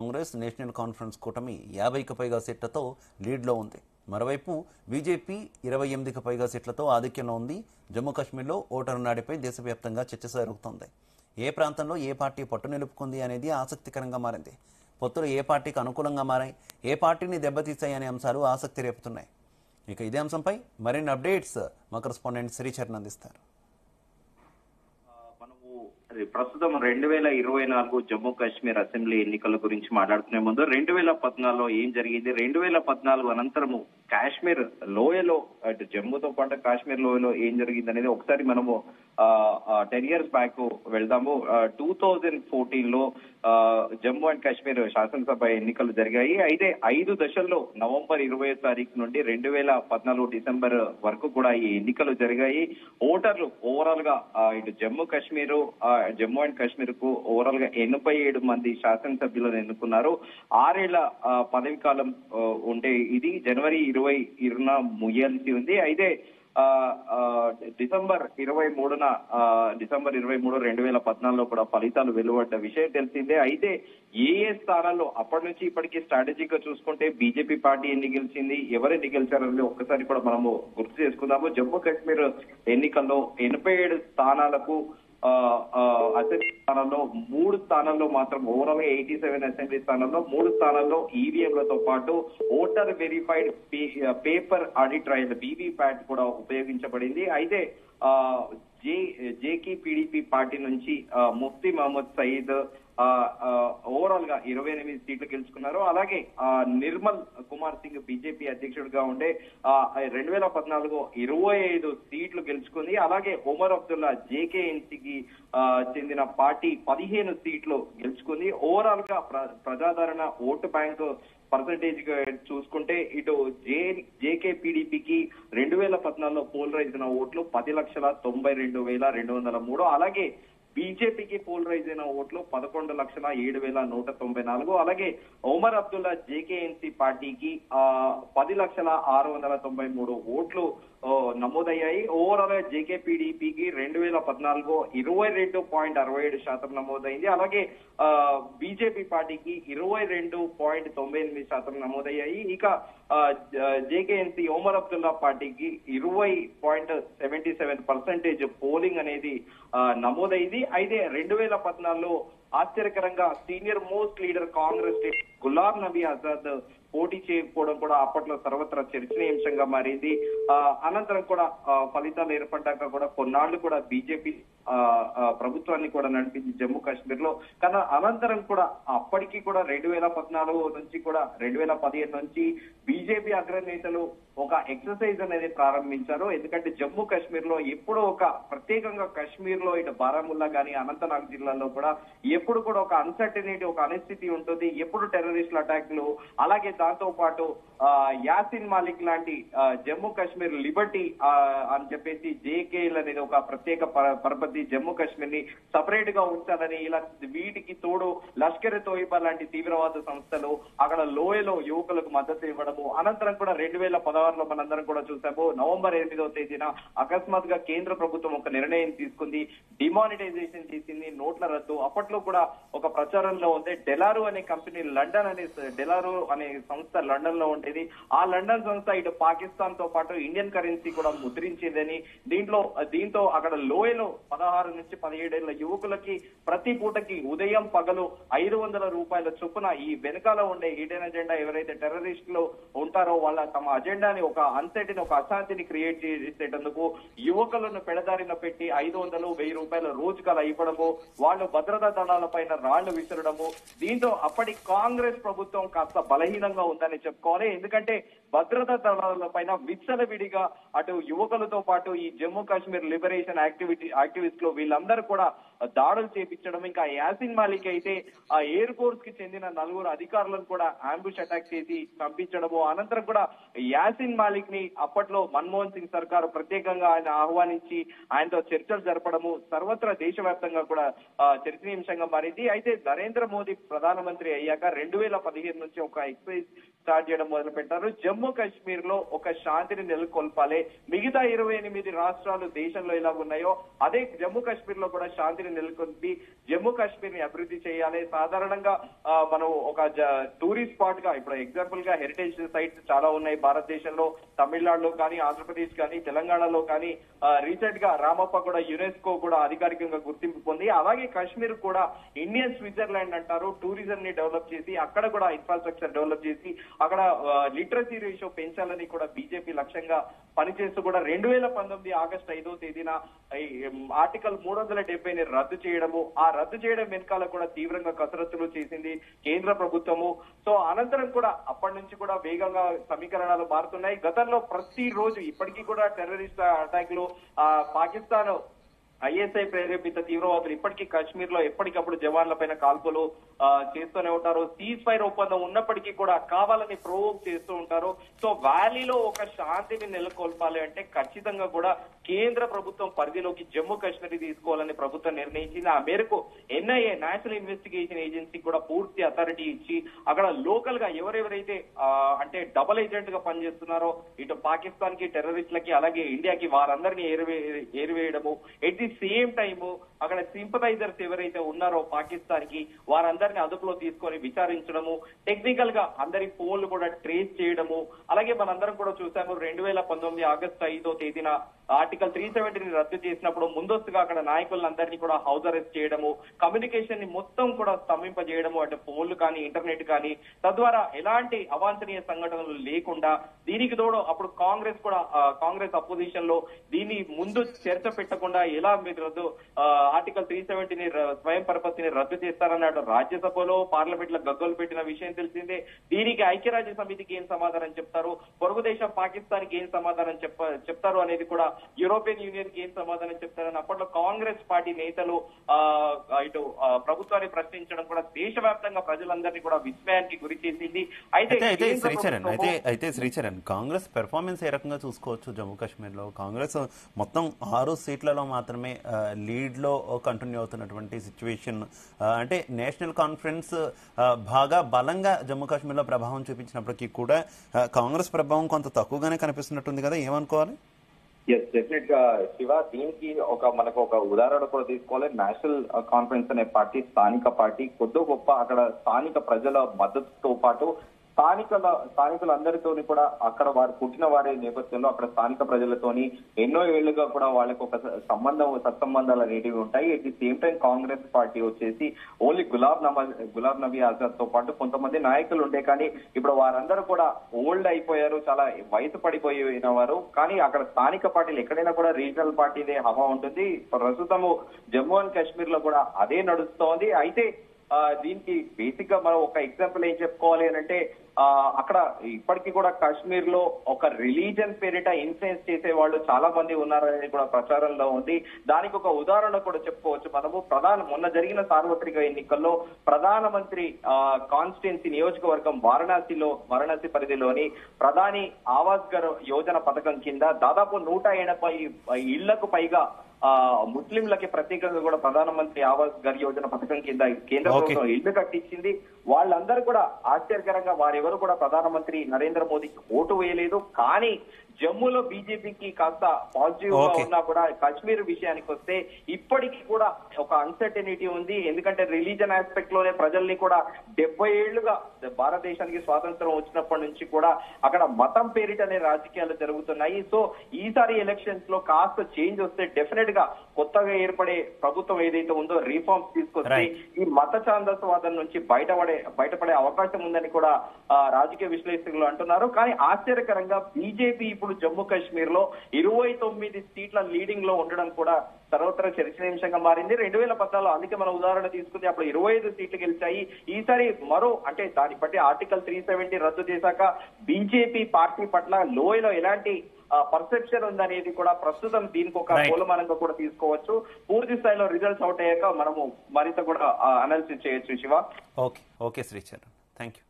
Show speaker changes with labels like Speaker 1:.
Speaker 1: Congress national conference కూటమి 50కి పైగా సీట్లతో లీడ్లో ఉంది. మరోవైపు బీజేపీ 28కి పైగా సీట్లతో ఆధిక్యంలో ఉంది. జమ్మూ కాశ్మీర్లో ఓటరు నాడిపై దేశవ్యాప్తంగా చర్చ జరుగుతోంది. ఏ ప్రాంతంలో ఏ పార్టీ పట్టు నిలుపుకుంది అనేది ఆసక్తికరంగా మారింది. పొత్తులు ఏ పార్టీకి అనుకూలంగా మారాయి, ఏ పార్టీని దెబ్బతీశాయనే అంశాలు ఆసక్తి రేపుతున్నాయి. ఇక ఇదే అంశంపై మరిన్ని అప్డేట్స్ మా కరెస్పాండెంట్ శ్రీచరణ్ అందిస్తారు.
Speaker 2: ప్రస్తుతం 2024 జమ్మూ కాశ్మీర్ అసెంబ్లీ ఎన్నికల గురించి మాట్లాడుకునే ముందు 2014లో ఏం జరిగింది, 2014 అనంతరము కాశ్మీర్ లోయలో అటు జమ్మూతో పాటు కాశ్మీర్ లోయలో ఏం జరిగింది అనేది ఒకసారి మనము 10 years బ్యాక్ వెళ్దాము. 2014లో జమ్మూ అండ్ కాశ్మీర్ శాసనసభ ఎన్నికలు జరిగాయి. అయితే 5 దశల్లో నవంబర్ 20వ తారీఖు నుండి 2014 డిసెంబర్ వరకు కూడా ఈ ఎన్నికలు జరిగాయి. ఓటర్లు ఓవరాల్ గా ఇటు జమ్మూ అండ్ కాశ్మీర్ కు ఓవరాల్ గా 87 మంది శాసనసభ్యులను ఎన్నుకున్నారు. 6 ఏళ్ల పదవి కాలం ఉంటే ఇది జనవరి 20న ముగియాల్సి ఉంది. అయితే డిసెంబర్ 23, 2014లో కూడా ఫలితాలు వెలువడ్డ విషయం తెలిసిందే. అయితే ఏ స్థానాల్లో అప్పటి నుంచి ఇప్పటికీ స్ట్రాటజిక్ గా చూసుకుంటే బీజేపీ పార్టీ ఎన్ని గెలిచింది, ఎవరెన్ని గెలిచారని ఒక్కసారి కూడా మనము గుర్తు చేసుకుందాము. జమ్మూ కాశ్మీర్ ఎన్నికల్లో 87 స్థానాలకు అసెంబ్లీ స్థానాల్లో 3 స్థానాల్లో మాత్రం ఓవరాల్ గా 87 అసెంబ్లీ స్థానాల్లో 3 స్థానాల్లో ఈవీఎంలతో పాటు voter verified paper audit trial VVPAT కూడా ఉపయోగించబడింది. అయితే జేకే పీడీపీ పార్టీ నుంచి ముఫ్తీ మహమ్మద్ సయీద్ ఓవరాల్ గా 28 సీట్లు గెలుచుకున్నారు. అలాగే నిర్మల్ కుమార్ సింగ్ బీజేపీ అధ్యక్షుడిగా ఉండే 2014 25 సీట్లు గెలుచుకుంది. అలాగే ఒమర్ అబ్దుల్లా జేకేఎన్సీకి చెందిన పార్టీ 15 సీట్లు గెలుచుకుంది. ఓవరాల్ గా ప్రజాదరణ ఓటు బ్యాంకు పర్సంటేజ్ గా చూసుకుంటే ఇటు జేకే పీడీపీకి 2014లో పోలరైజ్ అయిన ఓట్లు 10,92,203. అలాగే బీజేపీకి పోలరైజ్ అయిన ఓట్లు 11,07,194. అలాగే ఒమర్ అబ్దుల్లా జేకేఎన్సీ పార్టీకి 10,06,93 ఓట్లు నమోదయ్యాయి. ఓవరాల్ గా జేకే పీడీపీకి 2014 22.67% నమోదైంది. అలాగే బీజేపీ పార్టీకి 22.98% నమోదయ్యాయి. ఇక జేకేఎన్సీ ఒమర్ అబ్దుల్లా పార్టీకి 20.77% పోలింగ్ అనేది నమోదైంది. అయితే 2014లో ఆశ్చర్యకరంగా senior most leader Congress Ghulam Nabi Azad పోటీ చేయకపోవడం కూడా అప్పట్లో సర్వత్రా చర్చనీయాంశంగా మారింది. అనంతరం కూడా ఫలితాలు ఏర్పడ్డాక కూడా కొన్నాళ్లు కూడా బీజేపీ ప్రభుత్వాన్ని కూడా నడిపింది జమ్మూ కాశ్మీర్ లో. కానీ అనంతరం కూడా అప్పటికి కూడా 2014 నుంచి కూడా 2015 నుంచి బీజేపీ అగ్రనేతలు ఒక ఎక్సర్సైజ్ అనేది ప్రారంభించారు. ఎందుకంటే జమ్మూ కాశ్మీర్ లో ఎప్పుడో ఒక ప్రత్యేకంగా కాశ్మీర్ లో ఇటు బారాముల్లా గానీ అనంతనాగ్ జిల్లాలో కూడా ఎప్పుడు కూడా ఒక అన్సర్టనిటీ, ఒక అనిశ్చితి ఉంటుంది. ఎప్పుడు టెర్రరిస్టుల అటాక్లు, అలాగే దాంతో పాటు యాసిన్ మాలిక్ లాంటి జమ్మూ కాశ్మీర్ లిబర్టీ అని చెప్పేసి జేకేఎల్ అనేది ఒక ప్రత్యేక పరపతి జమ్మూ కాశ్మీర్ ని సపరేట్ గా ఉంచాలని ఇలా వీటికి తోడు లష్కర్ తోయిబా లాంటి తీవ్రవాద సంస్థలు అక్కడ లోయలో యువకులకు మద్దతు ఇవ్వడము. అనంతరం కూడా 2016లో మనందరం కూడా చూసాము. నవంబర్ 8వ తేదీన అకస్మాత్ గా కేంద్ర ప్రభుత్వం ఒక నిర్ణయం తీసుకుంది, డిమానిటైజేషన్ చేసింది, నోట్ల రద్దు. అప్పట్లో కూడా ఒక ప్రచారంలో ఉంది. డెలారో అనే కంపెనీ డెలారో అనే సంస్థ లండన్ లో ఉండేది. ఆ లండన్ సంస్థ ఇటు పాకిస్తాన్ తో పాటు ఇండియన్ కరెన్సీ కూడా ముద్రించిందని, దీంతో అక్కడ లోయలో 16 నుంచి 17 ఏళ్ల యువకులకి ప్రతి పూటకి ఉదయం పగలు 500 రూపాయల చొప్పున ఈ వెనకాల ఉండే హిడెన్ అజెండా ఎవరైతే టెర్రరిస్టులు ఉంటారో వాళ్ళ తమ అజెండాని ఒక అన్సెటిని, ఒక అశాంతిని క్రియేట్ చేసేటందుకు యువకులను పెడదారిన పెట్టి 500-1000 రూపాయల రోజుకు అలా ఇవ్వడము, వాళ్ళు భద్రతా దళాల పైన రాళ్లు విసరడము. దీంతో అప్పటి కాంగ్రెస్ ప్రభుత్వం కాస్త బలహీనంగా ఉందని చెప్పుకోవాలి. ఎందుకంటే భద్రతా దళాల పైన విచ్చలవిడిగా అటు యువకులతో పాటు ఈ జమ్మూ కాశ్మీర్ లిబరేషన్ యాక్టివిస్టులు వీళ్ళందరూ కూడా దాడులు చేపించడం, ఇంకా యాసిన్ మాలిక్ అయితే ఆ ఎయిర్ ఫోర్స్ కి చెందిన 4 అధికారులను కూడా అంబుష్ అటాక్ చేసి చంపించడము. అనంతరం కూడా యాసిన్ మాలిక్ ని అప్పట్లో మన్మోహన్ సింగ్ సర్కారు ప్రత్యేకంగా ఆయన ఆహ్వానించి ఆయనతో చర్చలు జరపడము సర్వత్రా దేశవ్యాప్తంగా కూడా చర్చనీయాంశంగా మారింది. అయితే నరేంద్ర మోదీ ప్రధానమంత్రి అయ్యాక 2015 నుంచి ఒక ఎక్సైజ్ స్టార్ట్ చేయడం మొదలు పెట్టారు. జమ్మూ కాశ్మీర్ లో ఒక శాంతిని నెలకొల్పాలి, మిగతా 28 రాష్ట్రాలు దేశంలో ఎలా ఉన్నాయో అదే జమ్మూ కాశ్మీర్ లో కూడా శాంతిని నెలకొల్పి జమ్మూ కాశ్మీర్ ని అభివృద్ధి చేయాలి. సాధారణంగా మనం ఒక టూరిస్ట్ స్పాట్ గా ఇప్పుడు ఎగ్జాంపుల్ గా హెరిటేజ్ సైట్స్ చాలా ఉన్నాయి భారతదేశంలో. తమిళనాడులో కానీ, ఆంధ్రప్రదేశ్ కానీ, తెలంగాణలో కానీ రీసెంట్ గా రామప్ప కూడా యునెస్కో కూడా అధికారికంగా గుర్తింపు పొంది, అలాగే కాశ్మీర్ కూడా ఇండియన్ స్విట్జర్లాండ్ అంటారు. టూరిజం ని డెవలప్ చేసి అక్కడ కూడా ఇన్ఫ్రాస్ట్రక్చర్ డెవలప్ చేసి అక్కడ లిటరసీ రేషియో పెంచాలని కూడా బీజేపీ లక్ష్యంగా పనిచేస్తూ కూడా 2019 ఆగస్టు 5వ తేదీన ఆర్టికల్ 370ని రద్దు చేయడము, ఆ రద్దు చేయడం వెనకాల కూడా తీవ్రంగా కసరత్తులు చేసింది కేంద్ర ప్రభుత్వము. సో అనంతరం కూడా అప్పటి నుంచి కూడా వేగంగా సమీకరణాలు మారుతున్నాయి. గతంలో ప్రతిరోజు ఇప్పటికీ కూడా టెర్రరిస్ట్ అటాక్లు పాకిస్తాన్ ఐఎస్ఐ ప్రేరేపిత తీవ్రవాదులు ఇప్పటికీ కాశ్మీర్ లో ఎప్పటికప్పుడు జవాన్ల పైన కాల్పులు చేస్తూనే ఉంటారు. సీజ్ ఫైర్ ఒప్పందం ఉన్నప్పటికీ కూడా కావాలని ప్రొవోక్ చేస్తూ ఉంటారు. సో వ్యాలీలో ఒక శాంతిని నెలకొల్పాలి అంటే ఖచ్చితంగా కూడా కేంద్ర ప్రభుత్వం పరిధిలోకి జమ్మూ కాశ్మీర్ తీసుకోవాలని ప్రభుత్వం నిర్ణయించింది. ఆ మేరకు ఎన్ఐఏ నేషనల్ ఇన్వెస్టిగేషన్ ఏజెన్సీ కూడా పూర్తి అథారిటీ ఇచ్చి అక్కడ లోకల్ గా ఎవరెవరైతే అంటే డబుల్ ఏజెంట్ గా పనిచేస్తున్నారో ఇటు పాకిస్తాన్ కి, టెర్రరిస్టులకి, అలాగే ఇండియాకి వారందరినీ ఏరివేయడము, ఎట్ ది సేమ్ టైమ్ అక్కడ సింపథైజర్స్ ఎవరైతే ఉన్నారో పాకిస్తాన్ కి వారందరినీ అదుపులో తీసుకొని విచారించడము, టెక్నికల్ గా అందరి ఫోన్లు కూడా ట్రేస్ చేయడము. అలాగే మనందరం కూడా చూసాము 2019 ఆగస్టు 5వ తేదీన ఆర్టికల్ 370ని రద్దు చేసినప్పుడు ముందస్తుగా అక్కడ నాయకులందరినీ కూడా హౌస్ అరెస్ట్ చేయడము, కమ్యూనికేషన్ ని మొత్తం కూడా స్తంభింపజేయడము, అంటే ఫోన్లు కానీ, ఇంటర్నెట్ కానీ, తద్వారా ఎలాంటి అవాంఛనీయ సంఘటనలు లేకుండా. దీనికి తోడు అప్పుడు కాంగ్రెస్ అపోజిషన్ లో దీన్ని ముందు చర్చ పెట్టకుండా ఎలా మీరు రద్దు ఆర్టికల్ 370ని స్వయం పరపతిని రద్దు చేస్తారన్నాడు. రాజ్యసభలో, పార్లమెంట్ లో గగ్గోలు పెట్టిన విషయం తెలిసిందే. దీనికి ఐక్యరాజ్య సమితికి ఏం సమాధానం చెప్తారు, పొరుగు దేశం పాకిస్తాన్ కి ఏం సమాధానం చెప్తారు అనేది కూడా యూరోపియన్ యూనియన్ కి ఏం సమాధానం చెప్తారని అప్పట్లో కాంగ్రెస్ పార్టీ నేతలు ఇటు ప్రభుత్వాన్ని ప్రశ్నించడం కూడా దేశవ్యాప్తంగా ప్రజలందరినీ కూడా విస్మయానికి గురి చేసింది.
Speaker 1: అయితే శ్రీచరణ్, కాంగ్రెస్ పెర్ఫార్మెన్స్ ఏ రకంగా చూసుకోవచ్చు జమ్మూ కాశ్మీర్ లో? కాంగ్రెస్ మొత్తం 6 సీట్లలో మాత్రమే లీడ్ లో కంటిన్యూ అవుతున్నటువంటి సిచ్యువేషన్. అంటే నేషనల్ కాన్ఫరెన్స్ బాగా బలంగా జమ్మూ కాశ్మీర్ లో ప్రభావం చూపించినప్పటికీ కూడా కాంగ్రెస్ ప్రభావం కొంత తక్కువగానే కనిపిస్తున్నట్టుంది కదా, ఏమనుకోవాలి?
Speaker 3: ఎస్, డెఫినెట్ గా శివ, దీనికి మనకు ఒక ఉదాహరణ కూడా తీసుకోవాలి. నేషనల్ కాన్ఫరెన్స్ అనే పార్టీ స్థానిక పార్టీ, కొద్ది గొప్ప అక్కడ స్థానిక ప్రజల మద్దతుతో పాటు స్థానికులందరితోని కూడా అక్కడ వారు పుట్టిన వారి నేపథ్యంలో అక్కడ స్థానిక ప్రజలతోని ఎన్నో ఏళ్లుగా కూడా వాళ్ళకి ఒక సత్సంబంధాలు అనేటివి ఉంటాయి. At the same time Congress party వచ్చేసి ఓన్లీ గులాబ్ నబీ ఆజాద్ తో పాటు కొంతమంది నాయకులు ఉండే, కానీ ఇప్పుడు వారందరూ కూడా ఓల్డ్ అయిపోయారు, చాలా వయసు పడిపోయిన వారు. కానీ అక్కడ స్థానిక పార్టీలు ఎక్కడైనా కూడా రీజనల్ పార్టీదే హవా ఉంటుంది. ప్రస్తుతము జమ్మూ అండ్ కాశ్మీర్ లో కూడా అదే నడుస్తోంది. అయితే దీనికి బేసిక్ గా మనం ఒక ఎగ్జాంపుల్ ఏం చెప్పుకోవాలి అని అంటే, అక్కడ ఇప్పటికీ కూడా కాశ్మీర్ లో ఒక రిలీజన్ పేరిట ఇన్ఫ్లుయెన్స్ చేసే వాళ్ళు చాలా మంది ఉన్నారనేది కూడా ప్రచారంలో ఉంది. దానికి ఒక ఉదాహరణ కూడా చెప్పుకోవచ్చు మనము. మొన్న జరిగిన సార్వత్రిక ఎన్నికల్లో ప్రధానమంత్రి కాన్స్టిట్యున్సీ నియోజకవర్గం వారణాసి పరిధిలోని ప్రధాని ఆవాస్ యోజన పథకం కింద దాదాపు 180 ఇళ్లకు పైగా ముస్లింలకి ప్రత్యేకంగా కూడా ప్రధానమంత్రి ఆవాస్ యోజన పథకం కింద కేంద్ర ప్రభుత్వం ఇళ్లు కట్టించింది. వాళ్ళందరూ కూడా ఆశ్చర్యకరంగా వారెవరు కూడా ప్రధానమంత్రి నరేంద్ర మోదీకి ఓటు వేయలేదు. కానీ జమ్మూలో బీజేపీకి కాస్త పాజిటివ్ గా ఉన్నా కూడా కాశ్మీర్ విషయానికి వస్తే ఇప్పటికీ కూడా ఒక అన్సర్టనిటీ ఉంది. ఎందుకంటే రిలీజన్ ఆస్పెక్ట్ లోనే ప్రజల్ని కూడా 70 ఏళ్లుగా భారతదేశానికి స్వాతంత్రం వచ్చినప్పటి నుంచి కూడా అక్కడ మతం పేరిటనే రాజకీయాలు జరుగుతున్నాయి. సో ఈసారి ఎలక్షన్స్ లో కాస్త చేంజ్ వస్తే డెఫినెట్ గా కొత్తగా ఏర్పడే ప్రభుత్వం ఏదైతే ఉందో రిఫార్మ్స్ తీసుకొస్తే ఈ మత ఛాందసవాదం నుంచి బయటపడే అవకాశం ఉందని కూడా రాజకీయ విశ్లేషకులు అంటున్నారు. కానీ ఆశ్చర్యకరంగా బీజేపీ ఇప్పుడు జమ్మూ కాశ్మీర్ లో 29 సీట్ల లీడింగ్ లో ఉండడం కూడా సర్వత్రా చర్చనీయాంశంగా మారింది. 2014 అందుకే మనం ఉదాహరణ తీసుకుంటే అప్పుడు 25 సీట్లు గెలిచాయి. ఈసారి అంటే దాన్ని బట్టి ఆర్టికల్ 370 రద్దు చేశాక బీజేపీ పార్టీ పట్ల లోయలో ఎలాంటి పర్సెప్షన్ ఉందనేది కూడా ప్రస్తుతం దీనికి ఒక మూలమానంగా కూడా తీసుకోవచ్చు. పూర్తి స్థాయిలో రిజల్ట్స్ అవుట్ అయ్యాక మనము మరింత కూడా అనాలిసిస్ చేయొచ్చు. Shiva,
Speaker 1: okay Sricharan, thank you.